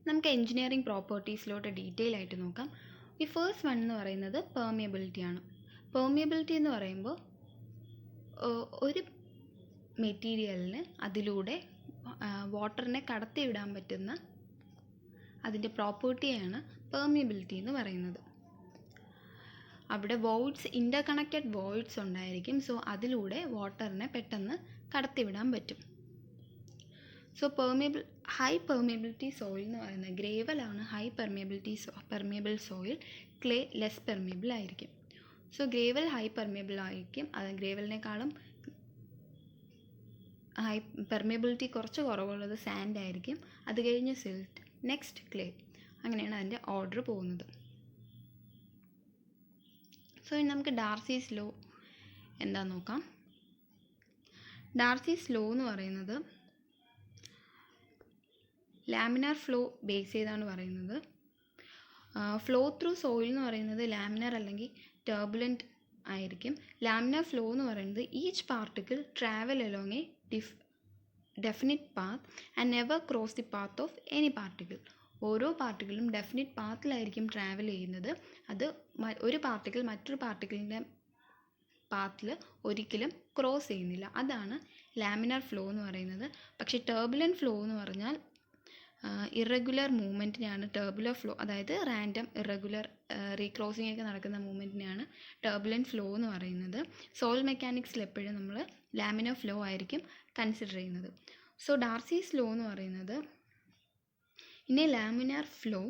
നമുക്ക് engineering പ്രോപ്പർട്ടീസിലോട്ട് detail ആയിട്ട് നോക്കാം. ഈ ഫസ്റ്റ് വൺ എന്ന് പറയുന്നത് പെർമിയബിലിറ്റി ആണ്. പെർമിയബിലിറ്റി എന്ന് പറയുമ്പോൾ ഒരു മെറ്റീരിയലിന് അതിലൂടെ വാട്ടറിനെ കടത്തിവിടാൻ പറ്റുന്ന അതിൻ്റെ പ്രോപ്പർട്ടിയാണ് പെർമിയബിലിറ്റി എന്ന് പറയുന്നത്. അവിടെ വോയിഡ്സ്, ഇൻ്റർ കണക്റ്റഡ് വോയിഡ്സ് ഉണ്ടായിരിക്കും. സോ അതിലൂടെ വാട്ടറിനെ പെട്ടെന്ന് കടത്തിവിടാൻ പറ്റും. സോ ഹൈ പെർമിയബിലിറ്റി സോയിൽ എന്ന് പറയുന്നത് ഗ്രേവലാണ് high permeable soil, clay less permeable ആയിരിക്കും. സോ ഗ്രേവൽ ഹൈ പെർമിയബിൾ ആയിരിക്കും, അത് ഗ്രേവലിനേക്കാളും ഹൈ പെർമിയബിലിറ്റി കുറച്ച് കുറവുള്ളത് സാൻഡ് ആയിരിക്കും, അത് കഴിഞ്ഞ് സിൽട്ട്, നെക്സ്റ്റ് ക്ലേ, അങ്ങനെയാണ് അതിൻ്റെ ഓർഡർ പോകുന്നത്. സോ ഇനി നമുക്ക് ഡാർസീസ് ലോ എന്താണെന്ന് നോക്കാം. ഡാർസീസ് ലോ എന്ന് പറയുന്നത് ലാമിനാർ ഫ്ലോ ബേസ് ചെയ്താണ് പറയുന്നത്. ഫ്ലോ ത്രൂ സോയിൽ എന്ന് പറയുന്നത് ലാമിനാർ അല്ലെങ്കിൽ ടർബുലൻറ്റ് ആയിരിക്കും. ലാമിനാർ ഫ്ലോ എന്ന് പറയുന്നത് each particle travel along A definite path and never cross the path of any particle. ഓരോ പാർട്ടിക്കിളും ഡെഫിനിറ്റ് പാത്തിലായിരിക്കും ട്രാവൽ ചെയ്യുന്നത്. അത് ഒരു പാർട്ടിക്കിൾ മറ്റൊരു പാർട്ടിക്കിളിൻ്റെ പാത്തിൽ ഒരിക്കലും ക്രോസ് ചെയ്യുന്നില്ല. അതാണ് ലാമിനാർ ഫ്ലോ എന്ന് പറയുന്നത്. പക്ഷേ ടർബുലൻറ്റ് ഫ്ലോ എന്ന് പറഞ്ഞാൽ ഇറഗുലർ മൂവ്മെൻറ്റിനെയാണ് ടർബുലർ ഫ്ലോ, അതായത് റാൻഡം ഇറഗുലർ റീക്രോസിംഗ് ഒക്കെ നടക്കുന്ന മൂവ്മെൻറ്റിനെയാണ് ടർബുലൻറ്റ് ഫ്ലോ എന്ന് പറയുന്നത്. സോയിൽ മെക്കാനിക്സിൽ എപ്പോഴും നമ്മൾ ലാമിനാർ ഫ്ലോ ആയിരിക്കും കൺസിഡർ ചെയ്യുന്നത്. സോ ഡാർസീസ് ലോ എന്ന് പറയുന്നത് in a laminar flow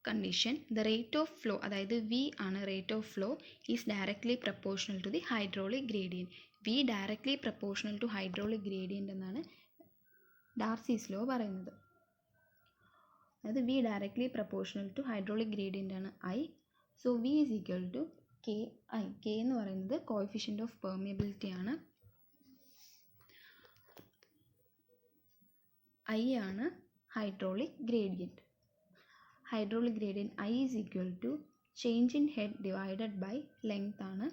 condition the rate of flow, അതായത് വി ആണ് rate of flow, is directly proportional to the hydraulic gradient. V directly proportional to hydraulic gradient എന്നാണ് Darcy's law പറയുന്നത്. അതായത് V directly proportional to hydraulic gradient ആണ് I. So V is equal to K I. K എന്ന് പറയുന്നത് coefficient of permeability ആണ്. I ആണ് hydraulic gradient. Hydraulic gradient I is equal to change in head divided by length ആണ്.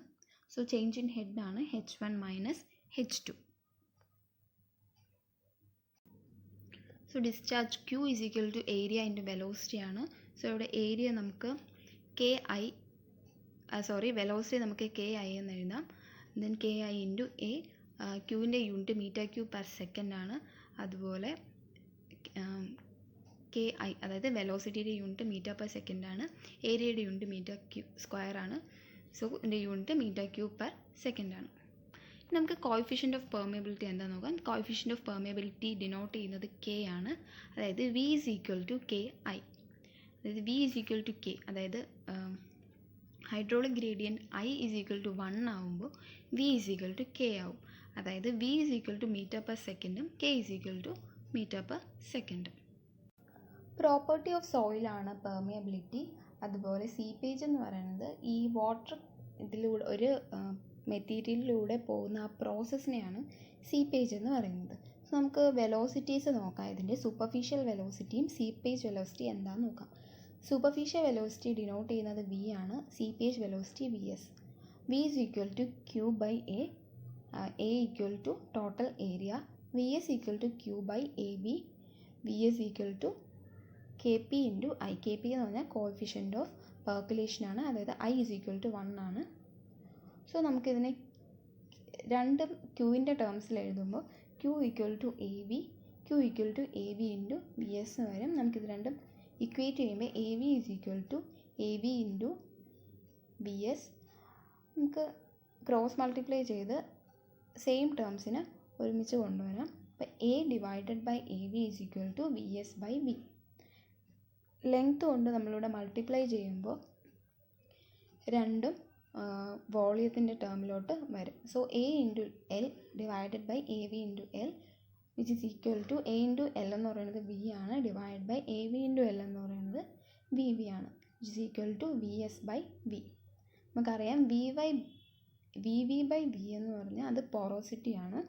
So change in head ആണ് H1 minus H2. So discharge Q is equal to area into velocity ആണ്. So ഇവിടെ area നമുക്ക് velocity നമുക്ക് KI എന്ന് എഴുതാം. Then KI into A. ക്യൂവിൻ്റെ unit metre cube per second ആണ്. അതുപോലെ KI അതായത് വെലോസിറ്റിയുടെ യൂണിറ്റ് മീറ്റർ പെർ സെക്കൻഡ് ആണ്. ഏരിയയുടെ യൂണിറ്റ് മീറ്റർ ക്യൂബ് സ്ക്വയർ ആണ്. സോ ഇതിൻ്റെ unit metre cube per second ആണ്. നമുക്ക് കോഎഫിഷ്യൻ്റ് ഓഫ് പെർമിയബിലിറ്റി എന്താണെന്ന് നോക്കാം. കോഎഫിഷ്യൻ്റ് ഓഫ് പെർമിയബിലിറ്റി ഡിനോട്ട് ചെയ്യുന്നത് K ആണ്. അതായത് V is equal to KI. അതായത് V is equal to K, അതായത് hydraulic gradient I is equal to 1 ആവുമ്പോൾ V is equal to K ആവും. അതായത് V is equal to metre per സെക്കൻഡും K is equal to metre per സെക്കൻഡും. Property of സോയിലാണ് permeability. അതുപോലെ seepage എന്ന് പറയുന്നത് ഈ വാട്ടർ ഇതിലൂടെ ഒരു മെറ്റീരിയലിലൂടെ പോകുന്ന ആ പ്രോസസ്സിനെയാണ് സീപ്പേജ് എന്ന് പറയുന്നത്. സോ നമുക്ക് വെലോസിറ്റീസ് നോക്കാം. ഇതിൻ്റെ സൂപ്പർഫിഷ്യൽ വെലോസിറ്റിയും സീപ്പേജ് വെലോസിറ്റി എന്താണെന്ന് നോക്കാം. സൂപ്പർഫിഷ്യൽ വെലോസിറ്റി ഡിനോട്ട് ചെയ്യുന്നത് V ആണ്. Seepage velocity VS. V is equal to Q by A. A equal to total area. VS equal to Q by AB. VS equal to KP into I. KP എന്ന് പറഞ്ഞാൽ coefficient of percolation ആണ്. അതായത് I is equal to 1 ആണ്. So നമുക്കിതിനെ രണ്ടും ക്യൂവിൻ്റെ ടേംസിൽ എഴുതുമ്പോൾ Q equal to AV, Q equal to AV into VS എന്ന് വരും. നമുക്കിത് രണ്ടും ഇക്വേറ്റ് ചെയ്യുമ്പോൾ AV is equal to AV into VS. നമുക്ക് ക്രോസ് മൾട്ടിപ്ലൈ ചെയ്ത് സെയിം ടേംസിന് ഒരുമിച്ച് കൊണ്ടുവരാം. അപ്പോൾ A divided by AV is equal to VS by V. Length കൊണ്ട് നമ്മളിവിടെ മൾട്ടിപ്ലൈ ചെയ്യുമ്പോൾ രണ്ടും വോളിയത്തിൻ്റെ ടേമിലോട്ട് വരും. So A into L divided by AV into L which is equal to A into L എന്ന് പറയുന്നത് V ആണ്, divide by AV into L എന്ന് പറയുന്നത് VV ആണ്, which is equal to VS by V. നമുക്കറിയാം VV ബൈ V എന്ന് പറഞ്ഞാൽ അത് പോറോസിറ്റി ആണ്,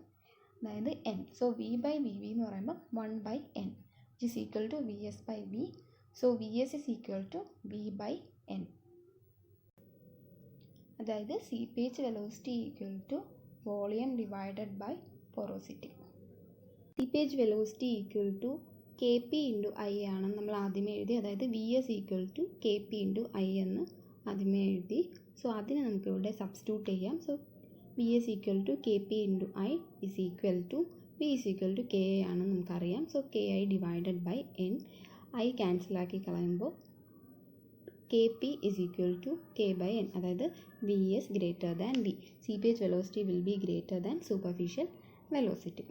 അതായത് N. So V by VV എന്ന് പറയുമ്പോൾ 1 by N which is equal to VS by V. So VS is equal to V by N. അതായത് seepage velocity equal to volume divided by porosity. Seepage velocity equal to K P into I ആണ് നമ്മൾ ആദ്യമേ എഴുതി, അതായത് V S equal to K P into I എന്ന് ആദ്യമേ എഴുതി. So അതിനെ നമുക്കിവിടെ സബ്സ്റ്റിറ്റ്യൂട്ട് ചെയ്യാം. So V S equal to K P into I is equal to V is equal to K I ആണെന്ന് നമുക്കറിയാം. So K I divided by N, I ക്യാൻസലാക്കി കളയുമ്പോൾ K P is equal to K by N, അതായത് V S greater than V. Seepage velocity will be greater than superficial velocity.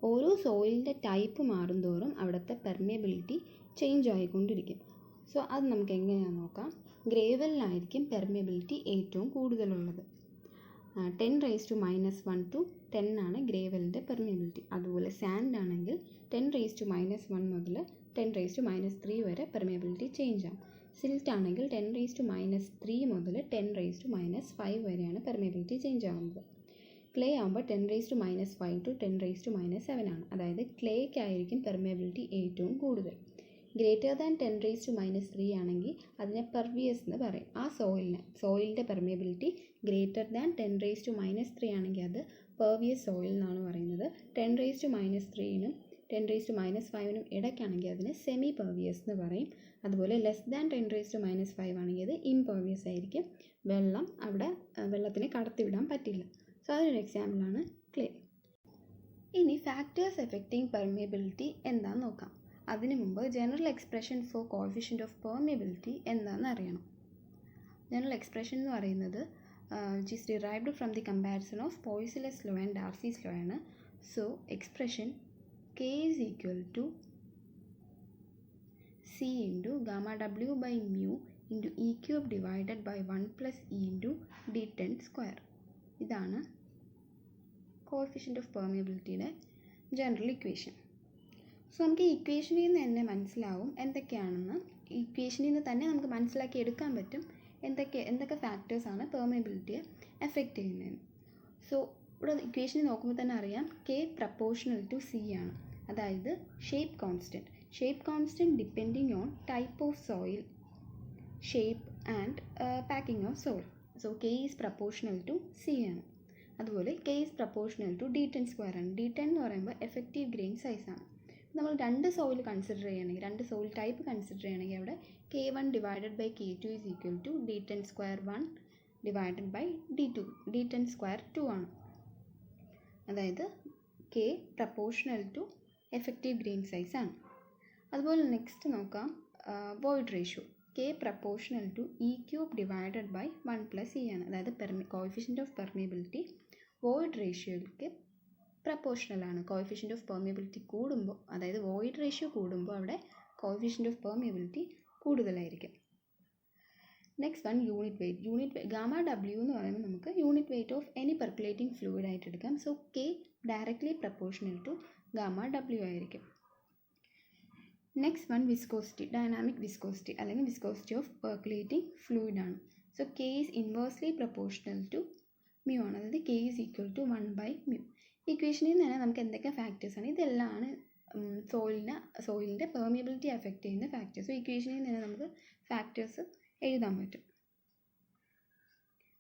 ഓരോ സോയിലിൻ്റെ type മാറുന്തോറും അവിടുത്തെ permeability change ആയിക്കൊണ്ടിരിക്കും. So അത് നമുക്ക് എങ്ങനെയാണെന്ന് നോക്കാം. ഗ്രേവലിനായിരിക്കും permeability ഏറ്റവും കൂടുതലുള്ളത്. 10⁻⁻1 to 10 ആണ് ഗ്രേവലിൻ്റെ പെർമിയബിലിറ്റി. അതുപോലെ സാൻഡ് ആണെങ്കിൽ 10⁻⁻1 മുതൽ 10⁻³ വരെ പെർമിയബിലിറ്റി ചേഞ്ച് ആവും. സിൽറ്റ് ആണെങ്കിൽ 10⁻³ മുതൽ 10⁻5 വരെയാണ് പെർമിയബിലിറ്റി ചേഞ്ച് ആവുന്നത്. ക്ലേ ആകുമ്പോൾ 10⁻5 to 10⁻7 ആണ്. അതായത് ക്ലേക്കായിരിക്കും പെർമിയബിലിറ്റി ഏറ്റവും കൂടുതൽ. ഗ്രേറ്റർ ദാൻ 10⁻³ ആണെങ്കിൽ അതിനെ പെർവിയസ് എന്ന് പറയും. ആ സോയിലിൻ്റെ പെർമിയബിലിറ്റി ഗ്രേറ്റർ ദാൻ 10⁻³ ആണെങ്കിൽ അത് പെർവിയസ് സോയിൽ എന്നാണ് പറയുന്നത്. 10⁻³ 10⁻5 ഇടയ്ക്കാണെങ്കിൽ അതിനെ സെമി പെർവിയസ് എന്ന് പറയും. അതുപോലെ ലെസ് ദാൻ 10⁻5 ആണെങ്കിൽ അത് ഇംപെർവിയസ് ആയിരിക്കും. വെള്ളത്തിനെ കടത്തിവിടാൻ പറ്റില്ല. സോ അതൊരു എക്സാമ്പിളാണ് ക്ലേ. ഇനി ഫാക്ടേഴ്സ് എഫക്റ്റിംഗ് പെർമിയബിലിറ്റി എന്താണെന്ന് നോക്കാം. അതിനു മുമ്പ് general expression for coefficient of permeability എന്താണെന്ന് അറിയണം. ജനറൽ എക്സ്പ്രഷൻ എന്ന് പറയുന്നത് which is derived from the comparison of Poiseuille's law and Darcy's law ആണ്. So expression K is equal to C into gamma W by mu into E cube divided by 1 plus E into D10 square. ഇതാണ് coefficient of പെർമിയബിലിറ്റിയുടെ general equation. So നമുക്ക് ഈ ഇക്വേഷനിൽ നിന്ന് തന്നെ മനസ്സിലാവും എന്തൊക്കെയാണെന്ന്. ഇക്വേഷനിൽ നിന്ന് തന്നെ നമുക്ക് മനസ്സിലാക്കി എടുക്കാൻ പറ്റും എന്തൊക്കെ ഫാക്ടേഴ്സാണ് പെർമിയബിലിറ്റിയെ എഫക്റ്റ് ചെയ്യുന്നതെന്ന്. സോ ഇവിടെ ഇക്വേഷനിൽ നോക്കുമ്പോൾ തന്നെ അറിയാം K പ്രപ്പോർഷണൽ ടു C ആണ്. അതായത് shape constant depending on type of soil, shape and packing of soil. So K is proportional to C ആണ്. അതുപോലെ K is proportional to D10 square ആണ്. D10 എന്ന് പറയുമ്പോൾ എഫക്റ്റീവ് ഗ്രെയിൻ സൈസാണ്. നമ്മൾ രണ്ട് സോയിൽ ടൈപ്പ് കൺസിഡർ ചെയ്യുകയാണെങ്കിൽ അവിടെ K1 divided by K2 is equal to D10 square 1 divided by D10 square 2 ആണ്. അതായത് K proportional to effective grain size ആണ്. അതുപോലെ നെക്സ്റ്റ് നോക്കാം void ratio. K proportional to E cube divided by 1 plus E ആണ്. അതായത് coefficient of permeability void റേഷ്യോയ്ക്ക് proportional ആണ്. Coefficient of permeability കൂടുമ്പോൾ, അതായത് വോയിഡ് റേഷ്യോ കൂടുമ്പോൾ അവിടെ കോഎഫിഷ്യൻറ്റ് ഓഫ് പെർമിയബിലിറ്റി കൂടുതലായിരിക്കും. Next one unit weight. Gamma W എന്ന് പറയുമ്പോൾ നമുക്ക് unit weight of any percolating fluid ആയിട്ട് എടുക്കാം. So K directly proportional to gamma W ആയിരിക്കും. Next one viscosity, dynamic viscosity അല്ലെങ്കിൽ വിസ്കോസിറ്റി ഓഫ് പെർക്കുലേറ്റിംഗ് ഫ്ലൂയിഡ് ആണ്. So K is inversely proportional to mu ആണ്. അതായത് K is equal to 1 by mu. ഇക്വേഷനിൽ നിന്ന് തന്നെ നമുക്ക് എന്തൊക്കെ ഫാക്ടേഴ്സാണ്, ഇതെല്ലാമാണ് സോയിലിൻ്റെ പെർമിയബിലിറ്റി എഫക്റ്റ് ചെയ്യുന്ന ഫാക്ടേഴ്സ്. സോ ഇക്വേഷനിൽ നിന്ന് നമുക്ക് ഫാക്ടേഴ്സ് എഴുതാൻ പറ്റും.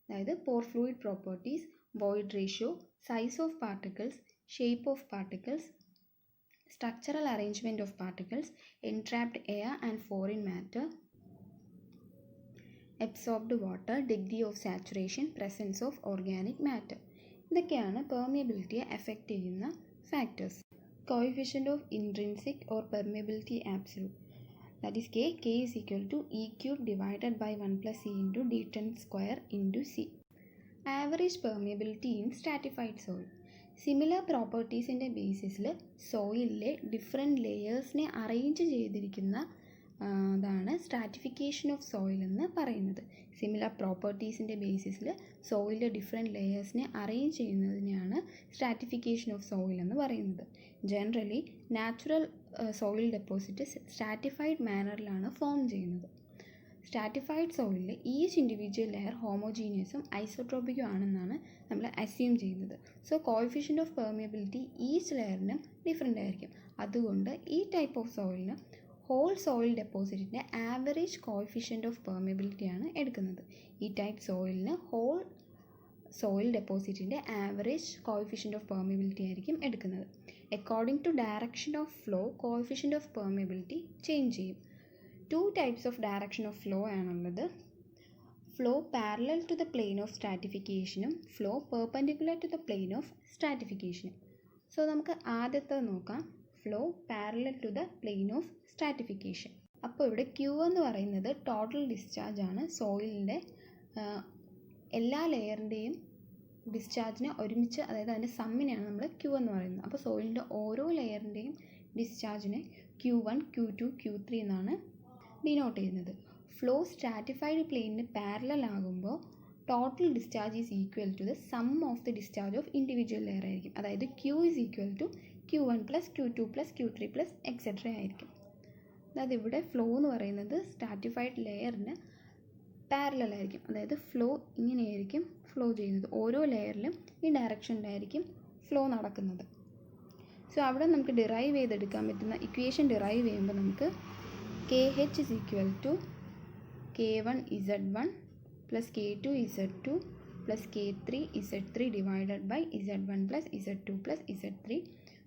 അതായത് pore fluid properties, void ratio, size of particles, shape of particles, structural arrangement of particles, entrapped air and foreign matter, absorbed water, degree of saturation, presence of organic matter. ഇതൊക്കെയാണ് പെർമിയബിലിറ്റിയെ affect ചെയ്യുന്ന factors. Coefficient of intrinsic or permeability absolute, that is K is equal to E cube divided by 1 plus E into D10 square into C. Average permeability in stratified soil. Similar പ്രോപ്പർട്ടീസിൻ്റെ ബേസിസിൽ സോയിലിലെ different ലെയേഴ്സിനെ arrange ചെയ്തിരിക്കുന്ന അതാണ് stratification of soil എന്ന് പറയുന്നത്. Similar പ്രോപ്പർട്ടീസിൻ്റെ ബേസിസിൽ സോയിലിലെ ഡിഫറെൻറ്റ് ലെയേഴ്സിനെ അറേഞ്ച് ചെയ്യുന്നതിനെയാണ് സ്ട്രാറ്റിഫിക്കേഷൻ ഓഫ് സോയിൽ എന്ന് പറയുന്നത്. Generally natural soil deposit stratified മാനറിലാണ് form ചെയ്യുന്നത്. സ്ട്രാറ്റിഫൈഡ് സോയിലിൽ ഈച്ച് ഇൻഡിവിജ്വൽ ലെയർ ഹോമോജീനിയസും ഐസോട്രോപിക്കും ആണെന്നാണ് നമ്മൾ അസ്യൂം ചെയ്യുന്നത്. So coefficient of permeability each ലെയറിനും ഡിഫറെൻ്റ് ആയിരിക്കും. അതുകൊണ്ട് ഈ ടൈപ്പ് ഓഫ് സോയിലിന് ഹോൾ സോയിൽ ഡെപ്പോസിറ്റിൻ്റെ ആവറേജ് കോഎഫിഷ്യൻറ്റ് ഓഫ് പെർമിയബിലിറ്റിയാണ് എടുക്കുന്നത്. ഈ ടൈപ്പ് സോയിലിന് ഹോൾ സോയിൽ ഡെപ്പോസിറ്റിൻ്റെ ആവറേജ് കോഎഫിഷ്യൻറ്റ് ഓഫ് പെർമിയബിലിറ്റി ആയിരിക്കും എടുക്കുന്നത്. According to direction of flow coefficient of permeability change ചെയ്യും. 2 types of direction of flow ആണുള്ളത്. Flow parallel to the plane of സ്ട്രാറ്റിഫിക്കേഷനും flow perpendicular to the plane of സ്ട്രാറ്റിഫിക്കേഷനും. So നമുക്ക് ആദ്യത്തെ നോക്കാം, flow parallel to the plane of stratification. അപ്പോൾ ഇവിടെ Q എന്ന് പറയുന്നത് ടോട്ടൽ ഡിസ്ചാർജ് ആണ്. സോയിലിൻ്റെ എല്ലാ ലെയറിൻ്റെയും ഡിസ്ചാർജിനെ ഒരുമിച്ച്, അതായത് അതിൻ്റെ സമ്മിനെയാണ് നമ്മൾ ക്യൂ എന്ന് പറയുന്നത്. അപ്പോൾ സോയിലിൻ്റെ ഓരോ ലെയറിൻ്റെയും ഡിസ്ചാർജിനെ Q1, Q2, Q3 എന്നാണ് ഡിനോട്ട് ചെയ്യുന്നത്. ഫ്ലോ സ്ട്രാറ്റിഫൈഡ് പ്ലെയിനിന് പാരലൽ ആകുമ്പോൾ total discharge is equal to the sum of the discharge of individual layer ആയിരിക്കും. അതായത് Q is equal to Q1 plus Q2 plus Q3 plus etcetera ആയിരിക്കും. അതായത് ഇവിടെ flow എന്ന് പറയുന്നത് സ്ട്രാറ്റിഫൈഡ് ലെയറിന് പാരലൽ ആയിരിക്കും. അതായത് ഫ്ലോ ഇങ്ങനെയായിരിക്കും ഫ്ലോ ചെയ്യുന്നത്. ഓരോ ലെയറിലും ഈ ഡയറക്ഷനിലായിരിക്കും ഫ്ലോ നടക്കുന്നത്. സോ അവിടെ നമുക്ക് ഡിറൈവ് ചെയ്തെടുക്കാൻ പറ്റുന്ന ഇക്വേഷൻ ഡിറൈവ് ചെയ്യുമ്പോൾ നമുക്ക് KH is equal to K1Z1 plus K2Z2 plus K3Z3 divided by Z1 plus Z2 plus Z3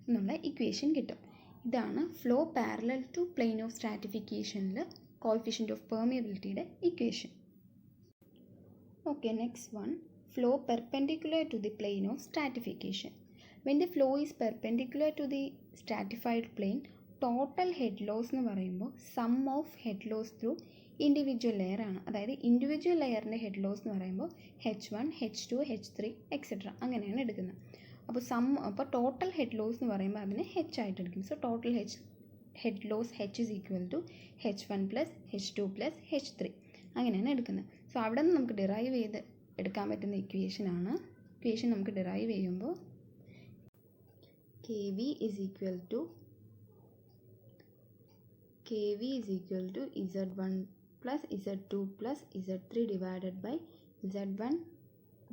എന്നുള്ള ഇക്വേഷൻ കിട്ടും. ഇതാണ് flow parallel to plane of സ്ട്രാറ്റിഫിക്കേഷനിൽ കോഎഫിഷ്യൻ്റ് ഓഫ് പെർമിയബിലിറ്റിയുടെ equation. Okay, next one, flow perpendicular to the plane of stratification. When the flow is perpendicular to the stratified plane, total head loss എന്ന് പറയുമ്പോൾ sum of head loss through individual layer ആണ്. അതായത് individual ലെയറിൻ്റെ head loss എന്ന് പറയുമ്പോൾ H1, H2, H3 etcetera അങ്ങനെയാണ് എടുക്കുന്നത്. അപ്പോൾ total head loss എന്ന് പറയുമ്പോൾ അതിനെ H ആയിട്ട് എടുക്കും. So total head loss H is equal to H1 plus H2 plus H3 അങ്ങനെയാണ് എടുക്കുന്നത്. സോ അവിടെ നിന്ന് നമുക്ക് ഡിറൈവ് ചെയ്ത് എടുക്കാൻ പറ്റുന്ന ഇക്വേഷൻ നമുക്ക് ഡിറൈവ് ചെയ്യുമ്പോൾ KV is equal to Z1 plus Z2 plus Z3 divided by Z1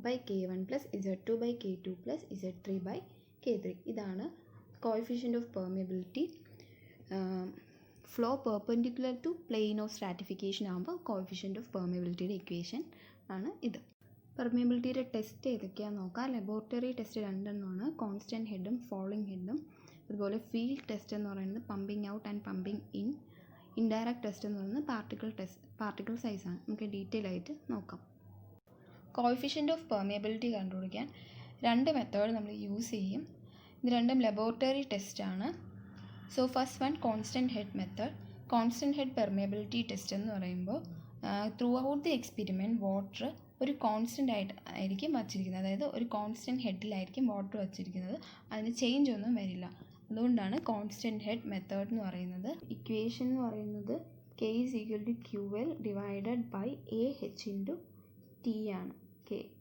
by K1 plus Z2 by K2 plus Z3 by K3. ഇതാണ് coefficient of permeability. Flow perpendicular to plane of stratification ആകുമ്പോൾ coefficient of പെർമിയബിലിറ്റിയുടെ equation ആണ് ഇത്. പെർമിയബിലിറ്റിയുടെ test ഏതൊക്കെയാണെന്ന് നോക്കാം. Laboratory test 2 എണ്ണമാണ്, constant ഹെഡും falling ഹെഡും. അതുപോലെ field test എന്ന് പറയുന്നത് pumping out and pumping in. Indirect test എന്ന് പറയുന്നത് പാർട്ടിക്കിൾ സൈസാണ്. നമുക്ക് ഡീറ്റെയിൽ ആയിട്ട് നോക്കാം. കോഎഫിഷ്യൻ്റ് ഓഫ് പെർമിയബിലിറ്റി കണ്ടുപിടിക്കാൻ 2 മെത്തേഡ് നമ്മൾ യൂസ് ചെയ്യും. ഇത് രണ്ടും ലബോറട്ടറി ടെസ്റ്റാണ്. So first one, constant head method. Constant head permeability test എന്ന് പറയുമ്പോൾ through out the experiment water ഒരു കോൺസ്റ്റൻ്റ് ആയിരിക്കും വച്ചിരിക്കുന്നത്. അതായത് ഒരു കോൺസ്റ്റൻറ്റ് ഹെഡിലായിരിക്കും വാട്ടർ വച്ചിരിക്കുന്നത്, അതിന് ചേഞ്ച് ഒന്നും വരില്ല. അതുകൊണ്ടാണ് കോൺസ്റ്റൻറ്റ് ഹെഡ് മെത്തേഡ് എന്ന് പറയുന്നത്. ഇക്വേഷൻ എന്ന് പറയുന്നത് K is equal to QL divided by AH into T ആണ്.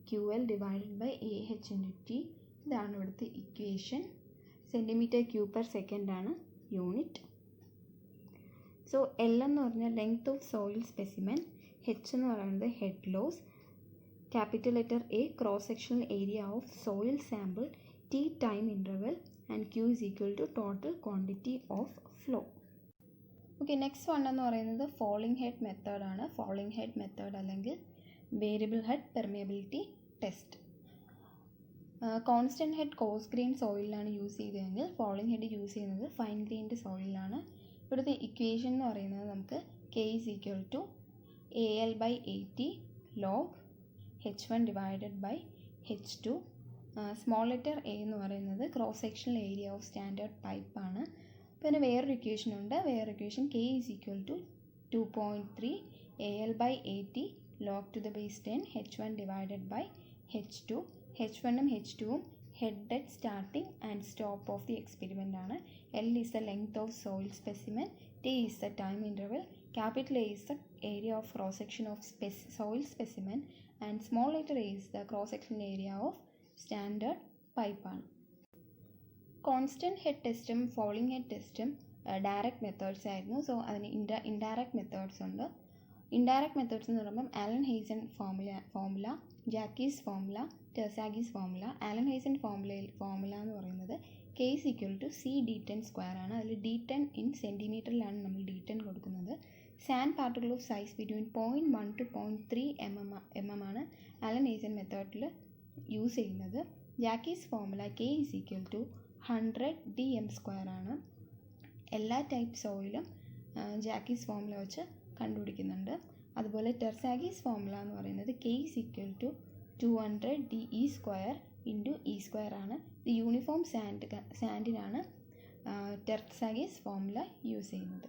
QL divided by AH into T, ഇതാണ് ഇവിടുത്തെ equation. Centimetre cube per second ആണ് യൂണിറ്റ്. സോ L എന്ന് പറഞ്ഞാൽ length of soil specimen, H എന്ന് പറയുന്നത് head loss, capital letter A cross sectional area of soil sample, T time interval and Q is equal to total quantity of flow. Okay, next one എന്ന് പറയുന്നത് falling head മെത്തേഡാണ്. Falling head method അല്ലെങ്കിൽ variable head permeability test. Constant head coarse grain സോയിലാണ് use ചെയ്തതെങ്കിൽ falling head use ചെയ്യുന്നത് fine grained സോയിലാണ്. ഇവിടുത്തെ equation എന്ന് പറയുന്നത് നമുക്ക് K is equal to AL by AT log H1 divided by H2. Small letter A എന്ന് പറയുന്നത് cross sectional area of standard പൈപ്പാണ്. പിന്നെ വേറൊരു ഇക്വേഷൻ ഉണ്ട്. വേറൊരു equation K is equal to 2.3 AL by AT log to the base 10 H1 divided by H2. H1ഉം H2ഉം head at starting and stop of the experiment ആണ്. L is the length of soil specimen, T is the time interval, capital A is the area of cross section of soil specimen and small letter A is the cross sectional area of standard പൈപ്പാണ്. Constant head ടെസ്റ്റും falling head ടെസ്റ്റും direct methods ആയിരുന്നു. So അതിന് indirect methods ഉണ്ട്. Indirect methods എന്ന് പറയുമ്പം Allen Hazen formula, Jaky's formula, Terzaghi's formula. Allen Hazen formula എന്ന് പറയുന്നത് K is equal to C D10 square ആണ്. അതിൽ D10 ഇൻ സെൻറ്റിമീറ്ററിലാണ് നമ്മൾ D10 കൊടുക്കുന്നത്. Sand particle of size between 0.1 to 0.3 mm ആണ് ആലൻ ഹെയ്സൺ മെത്തേഡിൽ യൂസ് ചെയ്യുന്നത്. ജാക്കീസ് formula K is equal to 100 dm² ആണ്. എല്ലാ ടൈപ്പ് സോയിലും ജാക്കീസ് ഫോർമുല വെച്ച് കണ്ടുപിടിക്കുന്നുണ്ട്. അതുപോലെ ടെർസാഗീസ് ഫോർമുല എന്ന് പറയുന്നത് K = 200 DE² × E² ആണ്. ഇത് യൂണിഫോം സാൻഡിനാണ് ടെർസാഗീസ് ഫോർമുല യൂസ് ചെയ്യുന്നത്.